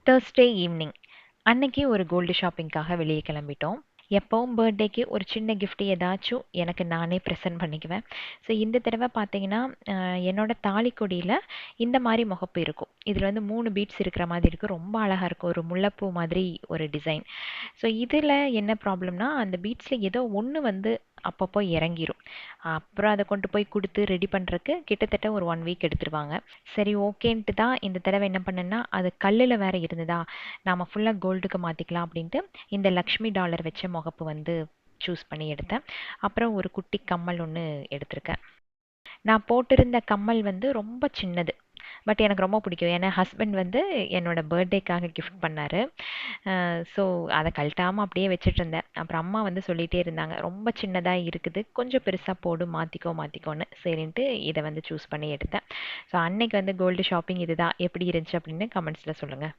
Thursday evening அன்னைக்கு ஒரு gold ஷாப்பிங்காக வெளியே கிளம்பிட்டோம். எப்பவும் பர்த்டேக்கு ஒரு சின்ன gift ஏதாச்சும் எனக்கு நானே ப்ரெசென்ட் பண்ணிக்குவேன். ஸோ இந்த தடவை பார்த்தீங்கன்னா என்னோட தாலிக்கொடியில் இந்த மாதிரி முகப்பு இருக்கும். இதில் வந்து 3 பீட்ஸ் இருக்கிற மாதிரி இருக்கும். ரொம்ப அழகாக இருக்கும். ஒரு முல்லைப்பூ மாதிரி ஒரு டிசைன். ஸோ இதில் என்ன ப்ராப்ளம்னா அந்த பீட்ஸில் ஏதோ ஒன்று வந்து அப்பப்போ இறங்கிரும். அப்புறம் அதை கொண்டு போய் கொடுத்து ரெடி பண்ணுறக்கு கிட்டத்தட்ட ஒரு 1 வீக் எடுத்துருவாங்க. சரி ஓகேன்ட்டு தான் இந்த தடவை என்ன பண்ணேன்னா அது கல்லில் வேற இருந்ததா, நாம் ஃபுல்லாக கோல்டுக்கு மாற்றிக்கலாம் அப்படின்ட்டு இந்த லக்ஷ்மி டாலர் வச்ச முகப்பு வந்து சூஸ் பண்ணி எடுத்தேன். அப்புறம் ஒரு குட்டி கம்மல் ஒன்று எடுத்திருக்கேன். நான் போட்டிருந்த கம்மல் வந்து ரொம்ப சின்னது. பட் எனக்கு ரொம்ப பிடிக்கும். ஏன்னா ஹஸ்பண்ட் வந்து என்னோட பர்த்டேக்காக கிஃப்ட் பண்ணாரு. ஸோ அதை கழட்டாமல் அப்படியே வச்சுட்டு இருந்தேன். அப்புறம் அம்மா வந்து சொல்லிகிட்டே இருந்தாங்க, ரொம்ப சின்னதாக இருக்குது, கொஞ்சம் பெருசாக போடு, மாற்றிக்கோ மாற்றிக்கோன்னு. சரின்ட்டு இதை வந்து சூஸ் பண்ணி எடுத்தேன். ஸோ அன்னைக்கு வந்து கோல்டு ஷாப்பிங் இதுதான். எப்படி இருந்துச்சு அப்படின்னு கமெண்ட்ஸில் சொல்லுங்கள்.